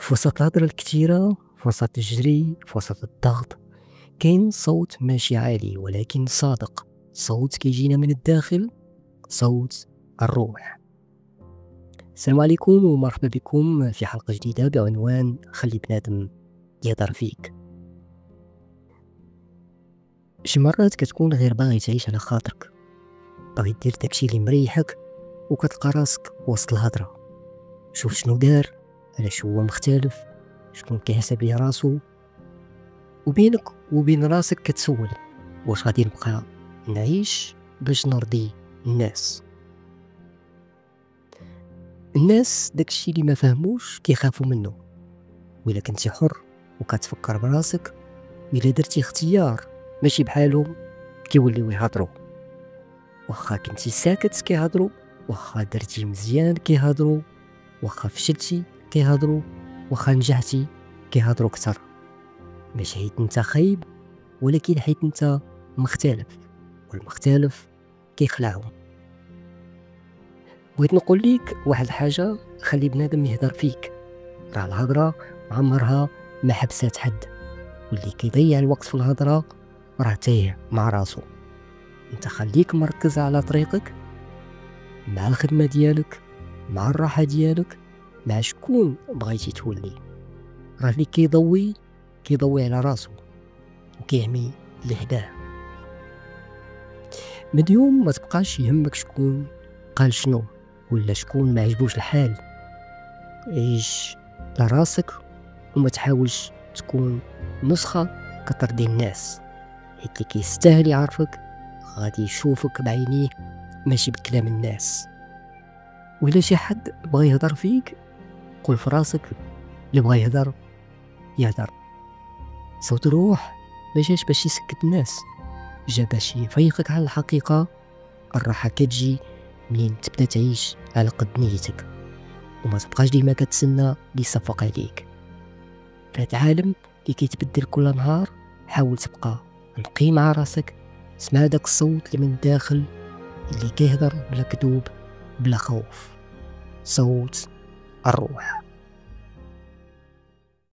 في وسط الهضرة الكتيرة، في وسط الجري، في وسط الضغط، كاين صوت ماشي عالي ولكن صادق، صوت كيجينا من الداخل، صوت الروح. السلام عليكم ومرحبا بكم في حلقة جديدة بعنوان خلي بنادم يهضر فيك. شي مرات كتكون غير باغي تعيش على خاطرك، باغي دير داكشي اللي مريحك، وكتلقى راسك وسط الهضرة. شوف شنو دار، علاش هو مختلف، شكون كيحسب ليه راسو، وبينك وبين راسك كتسول واش غادي نبقى نعيش باش نرضي الناس. الناس داكشي اللي ما فهموش كيخافوا منه، وإلا كنتي حر وكتفكر براسك، وإلا درتي اختيار ماشي بحالهم كيوليو يهضروا. واخا كنتي ساكت كيهضروا، واخا درتي مزيان كيهضروا، واخا فشلتي كيهضروا، واخا نجحتي كيهضروا كتر. ماشي حيت انت خايب، ولكن حيت انت مختلف، والمختلف كيخلعهم. بغيت نقول ليك واحد الحاجه، خلي بنادم يهضر فيك. راه الهضره عمرها ما حبسات حد، واللي كيضيع الوقت في الهضره راه تايه مع راسو. انت خليك مركز على طريقك، مع الخدمه ديالك، مع الراحه ديالك، مع شكون بغيتي تولي. راه اللي كيضوي على راسو وكيعمي اللي حداه. من اليوم ما تبقاش يهمك شكون قال شنو، ولا شكون ما عجبوش الحال. عيش لراسك وما تحاولش تكون نسخة كترضي الناس، حيت اللي كيستاهل يعرفك غادي يشوفك بعينيه ماشي بكلام الناس. وإلا شي حد بغى يهضر فيك، قول في راسك اللي بغى يهضر يهضر. صوت الروح ما جاش باش يسكت الناس، جا باش يفيقك على الحقيقة. الراحة كتجي منين تبدا تعيش على قد نيتك، وما تبقاش ديما كتسنى اللي يصفق عليك. في هاد العالم اللي كيتبدل كل نهار، حاول تبقى نقي مع راسك. اسمع داك الصوت اللي من الداخل اللي كيهضر بلا كذوب بلا خوف، صوت الروح.